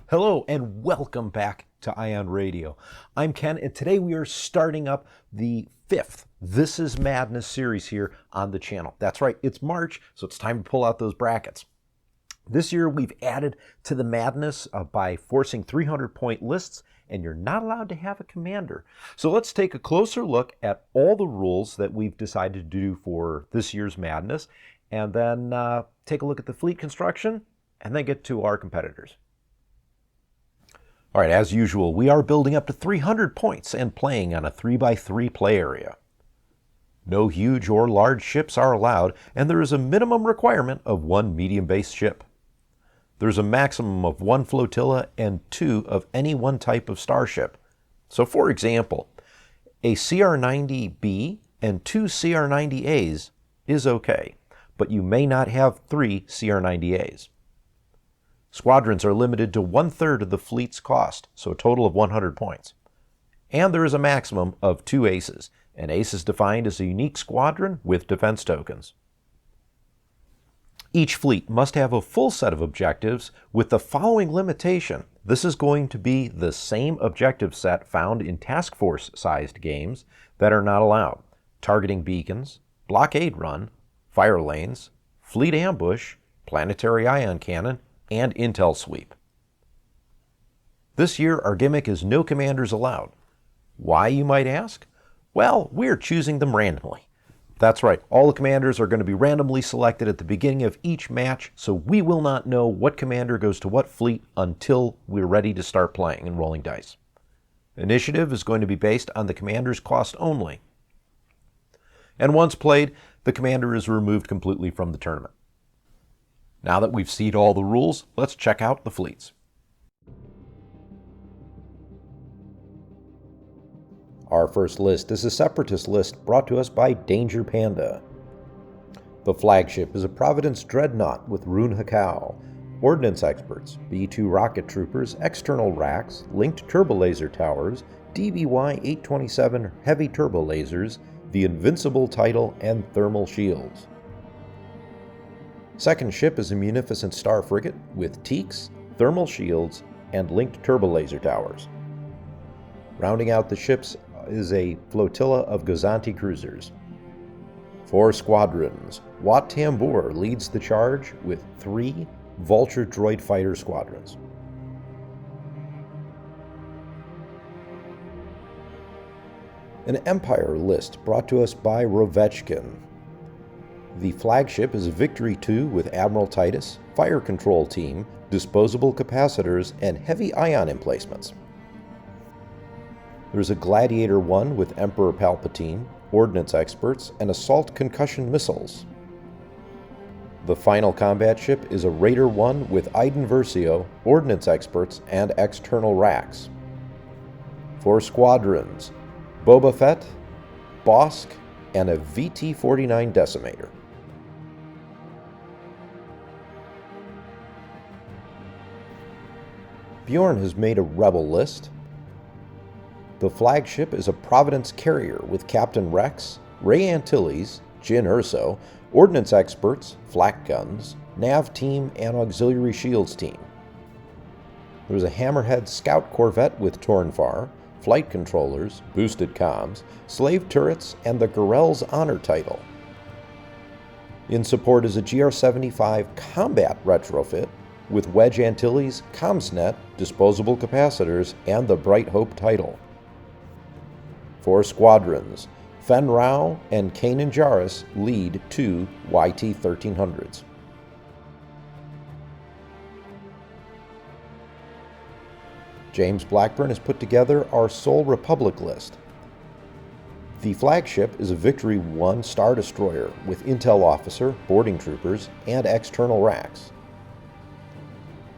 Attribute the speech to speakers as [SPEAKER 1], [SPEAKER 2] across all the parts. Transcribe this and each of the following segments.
[SPEAKER 1] Hello and welcome back to Ion Radio. I'm Ken, and today we are starting up the 5th This Is Madness series here on the channel. That's right, it's March, so it's time to pull out those brackets. This year we've added to the madness by forcing 300-point lists, and you're not allowed to have a commander. So let's take a closer look at all the rules that we've decided to do for this year's madness, and then take a look at the fleet construction, and then get to our competitors. All right, as usual, we are building up to 300 points and playing on a 3x3 play area. No huge or large ships are allowed, and there is a minimum requirement of 1 medium-based ship. There's a maximum of 1 flotilla and 2 of any one type of starship. So for example, a CR90 B and 2 CR90 As is okay, but you may not have 3 CR90 As. Squadrons are limited to 1/3 of the fleet's cost, so a total of 100 points. And there is a maximum of 2 aces. An ace is defined as a unique squadron with defense tokens. Each fleet must have a full set of objectives with the following limitation. This is going to be the same objective set found in task force-sized games that are not allowed. Targeting beacons, blockade run, fire lanes, fleet ambush, planetary ion cannon, and intel sweep. This year, our gimmick is no commanders allowed. Why, you might ask? Well, we're choosing them randomly. That's right, all the commanders are going to be randomly selected at the beginning of each match, so we will not know what commander goes to what fleet until we're ready to start playing and rolling dice. Initiative is going to be based on the commander's cost only. And once played, the commander is removed completely from the tournament. Now that we've seen all the rules, let's check out the fleets. Our first list is a separatist list brought to us by Danger Panda. The Flagship is a Providence dreadnought with Rune Hakao, ordnance experts, B-2 rocket troopers, external racks, linked turbolaser towers, DBY-827 heavy turbolasers, the Invincible title, and thermal shields. Second ship is a munificent star frigate with teaks, thermal shields, and linked turbolaser towers. Rounding out the ships is a flotilla of Gozanti cruisers. 4 squadrons. Wat Tambor leads the charge with 3 Vulture droid fighter squadrons. An Empire list brought to us by Rovechkin. The Flagship is a Victory 2 with Admiral Tater, fire control team, disposable capacitors, and heavy ion emplacements. There's a Gladiator 1 with Emperor Palpatine, ordnance experts, and assault concussion missiles. The final combat ship is a Raider 1 with Iden Versio, ordnance experts, and external racks. 4 squadrons, Boba Fett, Bossk, and a VT-49 decimator. Bjorn has made a Rebel list. The Flagship is a Providence carrier with Captain Rex, Ray Antilles, Jyn Erso, ordnance experts, flak guns, nav team, and auxiliary shields team. There's a Hammerhead scout corvette with Tornfar, flight controllers, boosted comms, slave turrets, and the Gorell's honor title. In support is a GR75 combat retrofit with Wedge Antilles, CommsNet, disposable capacitors, and the Bright Hope title. 4 squadrons. Fen Rao and Kanan Jarrus lead 2 YT-1300s. James Blackburn has put together our Sol Republic list. The Flagship is a Victory 1 Star Destroyer with Intel Officer, boarding troopers, and external racks.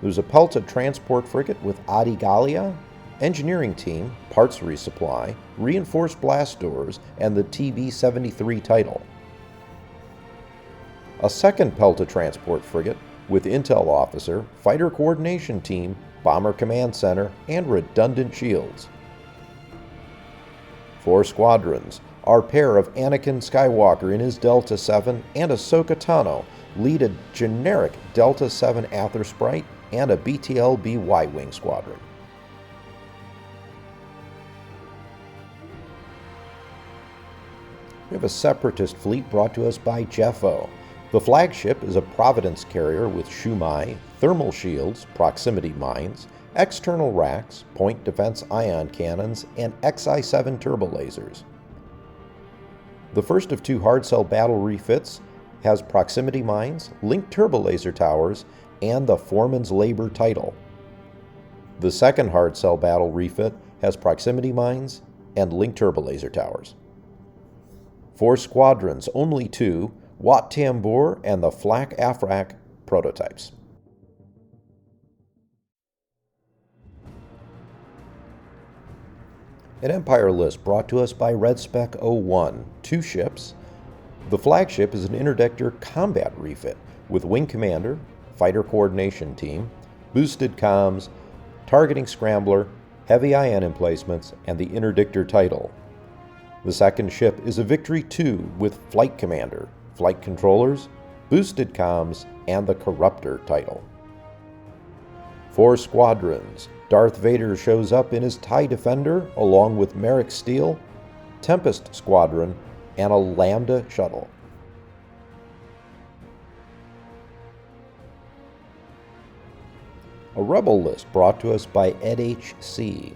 [SPEAKER 1] There's a Pelta transport frigate with Adi Gallia engineering team, parts resupply, reinforced blast doors, and the TB-73 title. A second Pelta transport frigate with intel officer, fighter coordination team, bomber command center, and redundant shields. 4 squadrons. Our pair of Anakin Skywalker in his Delta 7 and Ahsoka Tano lead a generic Delta 7 Aether Sprite and a BTLB Y-Wing squadron. We have a separatist fleet brought to us by Jeff O. The Flagship is a Providence carrier with Shumai, thermal shields, proximity mines, external racks, point defense ion cannons, and XI-7 turbo lasers. The first of 2 hard cell battle refits has proximity mines, linked turbo laser towers, and the Foreman's Labor title. The second hard cell battle refit has proximity mines and linked turbo laser towers. 4 squadrons, only 2, Wat Tambor and the Flak Afrak prototypes. An Empire list brought to us by RedSpec 01, 2 ships. The Flagship is an interdictor combat refit with wing commander, fighter coordination team, boosted comms, targeting scrambler, heavy ion emplacements, and the interdictor title. The second ship is a Victory 2 with flight commander, flight controllers, boosted comms, and the Corruptor title. 4 squadrons. Darth Vader shows up in his TIE Defender along with Merrick Steele, Tempest Squadron, and a Lambda shuttle. A Rebel list brought to us by EdHC.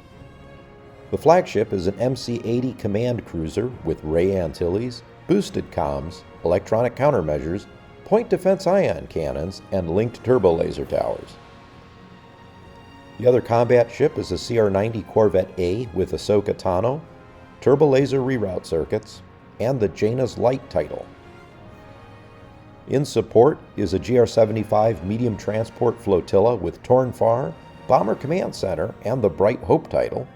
[SPEAKER 1] The Flagship is an MC-80 command cruiser with Ray Antilles, boosted comms, electronic countermeasures, point defense ion cannons, and linked turbo laser towers. The other combat ship is a CR90 Corvette A with Ahsoka Tano, turbo laser reroute circuits, and the Jaina's Light title. In support is a GR75 medium transport flotilla with Torn Far, Bomber Command Center, and the Bright Hope title.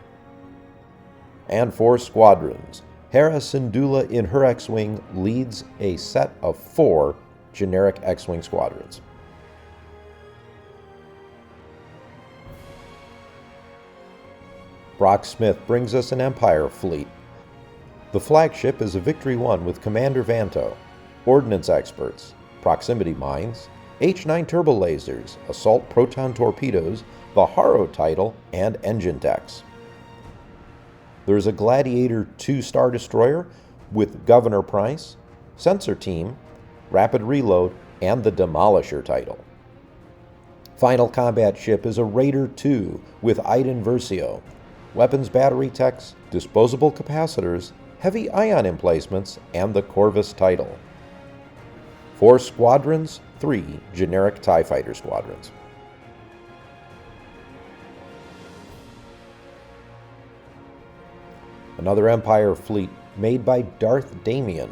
[SPEAKER 1] And 4 squadrons. Hera Syndulla in her X-Wing leads a set of 4 generic X-Wing squadrons. Brock Smith brings us an Empire fleet. The Flagship is a Victory 1 with Commander Vanto, ordnance experts, proximity mines, H9 turbo lasers, assault proton torpedoes, the Haro title, and engine decks. There's a Gladiator 2 Star Destroyer with Governor Price, sensor team, rapid reload, and the Demolisher title. Final combat ship is a Raider 2 with Iden Versio, weapons battery techs, disposable capacitors, heavy ion emplacements, and the Corvus title. 4 squadrons, 3 generic TIE Fighter squadrons. Another Empire fleet made by Darth Damien.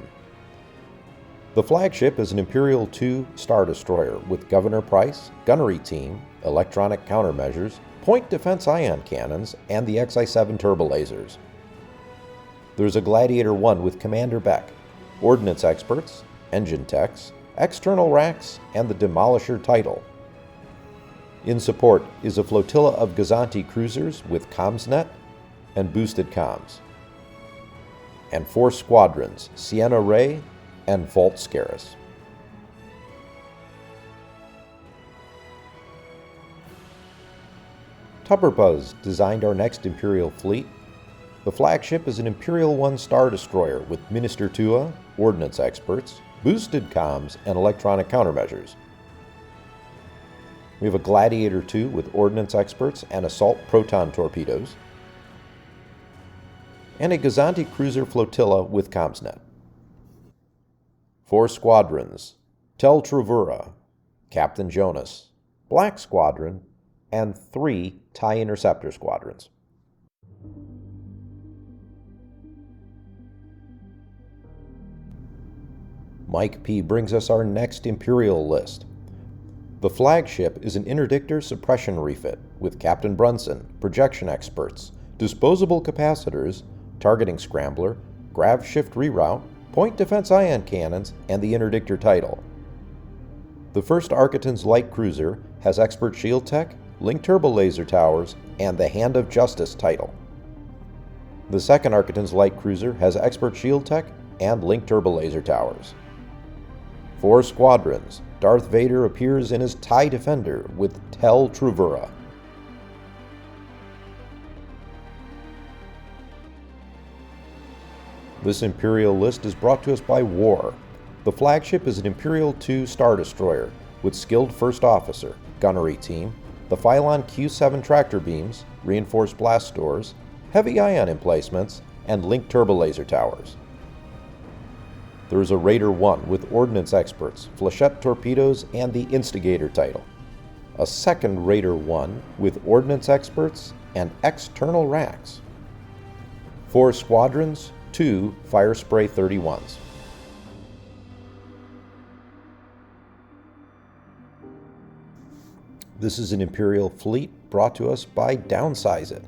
[SPEAKER 1] The Flagship is an Imperial 2 Star Destroyer with Governor Price, gunnery team, electronic countermeasures, point defense ion cannons, and the XI-7 turbo lasers. There's a Gladiator 1 with Commander Beck, ordnance experts, engine techs, external racks, and the Demolisher title. In support is a flotilla of Gazanti cruisers with CommsNet and boosted comms. And 4 squadrons, Sienna Ray and Vault Scaris. Tupperbuzz designed our next Imperial fleet. The Flagship is an Imperial 1 Star Destroyer with Minister Tua, ordnance experts, boosted comms, and electronic countermeasures. We have a Gladiator 2 with ordnance experts and assault proton torpedoes, and a Gazanti cruiser flotilla with CommsNet. 4 squadrons, Tel Travura, Captain Jonas, Black Squadron, and 3 TIE Interceptor squadrons. Mike P. brings us our next Imperial list. The Flagship is an interdictor suppression refit with Captain Brunson, projection experts, disposable capacitors, targeting scrambler, grav shift reroute, point defense ion cannons, and the interdictor title. The first Architon's light cruiser has expert shield tech, link turbo laser towers, and the Hand of Justice title. The second Architon's light cruiser has expert shield tech and link turbo laser towers. For Squadrons, Darth Vader appears in his TIE Defender with Tel Truvura. This Imperial list is brought to us by War. The Flagship is an Imperial II Star Destroyer with skilled First Officer, gunnery team, the Phylon Q7 tractor beams, reinforced blast doors, heavy ion emplacements, and link turbo laser towers. There is a Raider 1 with ordnance experts, flechette torpedoes, and the Instigator title. A second Raider 1 with ordnance experts and external racks. 4 Squadrons, 2 Fire Spray 31s. This is an Imperial fleet brought to us by Downsize It.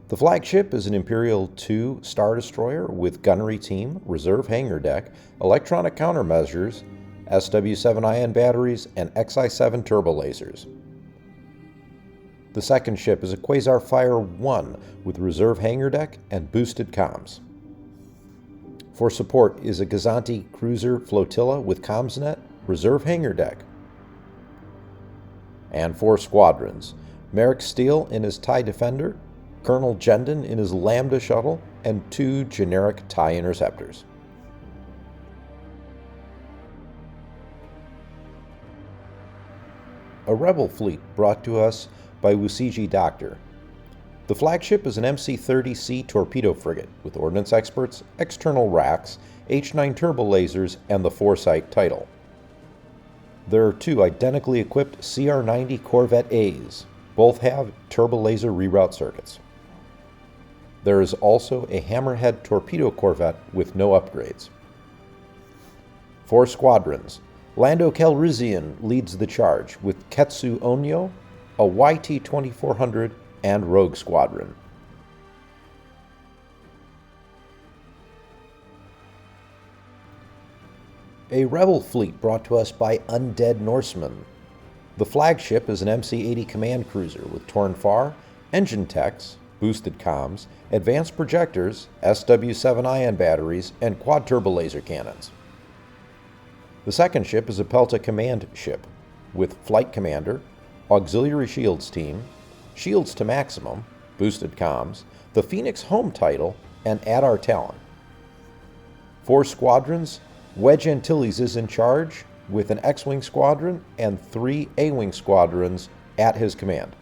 [SPEAKER 1] The Flagship is an Imperial II Star Destroyer with gunnery team, reserve hangar deck, electronic countermeasures, SW7 ion batteries, and XI7 turbo lasers. The second ship is a Quasar Fire 1 with reserve hangar deck and boosted comms. For support is a Gazanti Cruiser Flotilla with CommsNet, reserve hangar deck. And 4 Squadrons, Merrick Steele in his TIE Defender, Colonel Jendon in his Lambda shuttle, and 2 generic TIE interceptors. A Rebel fleet brought to us by Wusiji Doctor. The Flagship is an MC-30C torpedo frigate with ordnance experts, external racks, H9 turbo lasers, and the Foresight title. There are 2 identically equipped CR90 Corvette A's. Both have turbo laser reroute circuits. There is also a Hammerhead torpedo corvette with no upgrades. 4 Squadrons, Lando Calrissian leads the charge with Ketsu Onyo, a YT-2400, and Rogue Squadron. A Rebel fleet brought to us by Undead Norseman. The Flagship is an MC-80 command cruiser with Torn Far, engine techs, boosted comms, advanced projectors, SW7 ion batteries, and quad turbo laser cannons. The second ship is a Pelta command ship with flight commander, auxiliary shields team, shields to maximum, boosted comms, the Phoenix home title, and Adar Talon. 4 Squadrons, Wedge Antilles is in charge with an X-Wing squadron and 3 A-Wing squadrons at his command.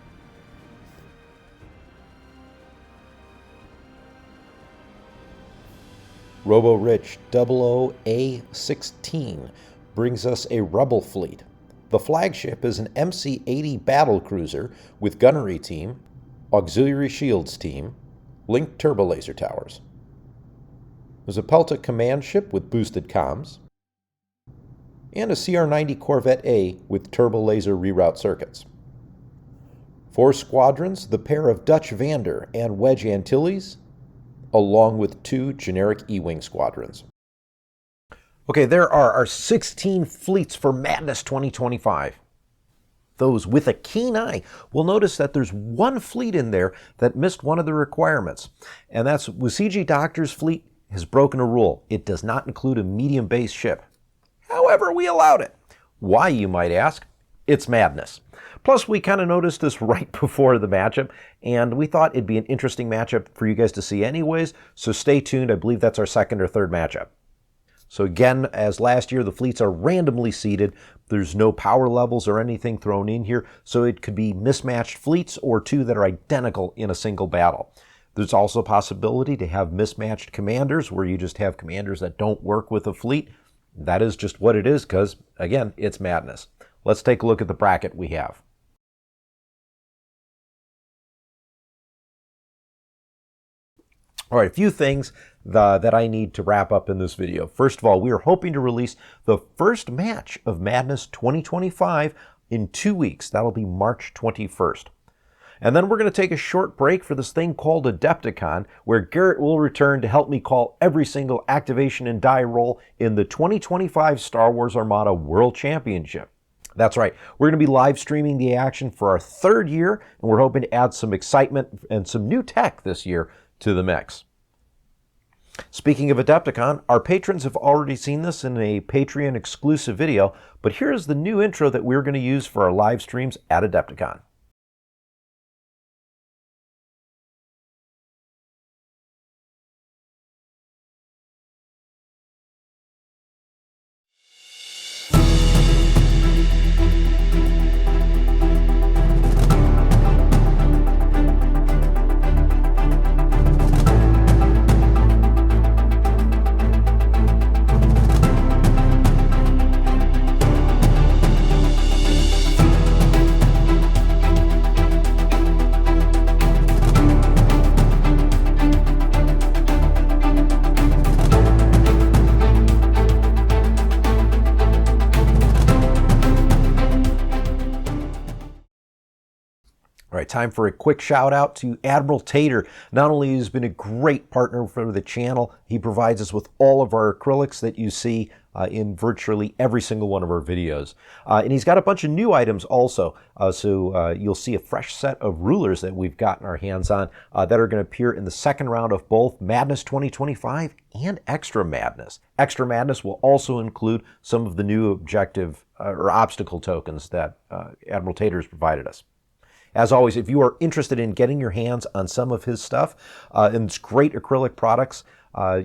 [SPEAKER 1] Robo-Rich 00A16 brings us a Rebel fleet. The Flagship is an MC-80 battle cruiser with gunnery team, auxiliary shields team, linked turbo laser towers. There's a Pelta command ship with boosted comms, and a CR90 Corvette A with turbo laser reroute circuits. 4 Squadrons, the pair of Dutch Vander and Wedge Antilles, along with 2 generic E-Wing squadrons. Okay, there are our 16 fleets for Madness 2025. Those with a keen eye will notice that there's one fleet in there that missed one of the requirements, and that's Wusiji Doctor's fleet has broken a rule. It does not include a medium-base ship. However, we allowed it. Why, you might ask? It's Madness. Plus, we kind of noticed this right before the matchup, and we thought it'd be an interesting matchup for you guys to see anyways, so stay tuned. I believe that's our second or third matchup. So again, as last year, the fleets are randomly seeded. There's no power levels or anything thrown in here, so it could be mismatched fleets or 2 that are identical in a single battle. There's also a possibility to have mismatched commanders, where you just have commanders that don't work with a fleet. That is just what it is, because, again, it's Madness. Let's take a look at the bracket we have. All right, a few things that I need to wrap up in this video. First of all, we are hoping to release the first match of Madness 2025 in 2 weeks. That'll be March 21st. And then we're going to take a short break for this thing called Adepticon, where Garrett will return to help me call every single activation and die roll in the 2025 Star Wars Armada World Championship. That's right, we're going to be live streaming the action for our 3rd year, and we're hoping to add some excitement and some new tech this year to the mix. Speaking of Adepticon, our patrons have already seen this in a Patreon exclusive video, but here's the new intro that we're going to use for our live streams at Adepticon. All right, time for a quick shout out to Admiral Tater. Not only has he been a great partner for the channel, he provides us with all of our acrylics that you see in virtually every single one of our videos. And he's got a bunch of new items also. So you'll see a fresh set of rulers that we've gotten our hands on that are going to appear in the 2nd round of both Madness 2025 and Extra Madness. Extra Madness will also include some of the new objective or obstacle tokens that Admiral Tater has provided us. As always, if you are interested in getting your hands on some of his stuff and it's great acrylic products,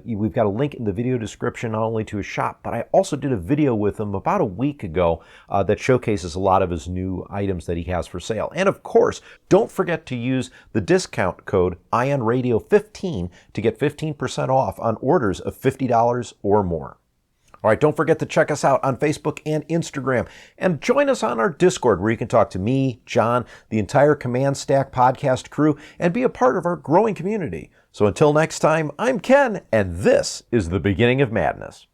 [SPEAKER 1] we've got a link in the video description not only to his shop, but I also did a video with him about a week ago that showcases a lot of his new items that he has for sale. And of course, don't forget to use the discount code IONRadio15 to get 15% off on orders of $50 or more. All right, don't forget to check us out on Facebook and Instagram, and join us on our Discord where you can talk to me, John, the entire Command Stack podcast crew, and be a part of our growing community. So until next time, I'm Ken, and this is the beginning of madness.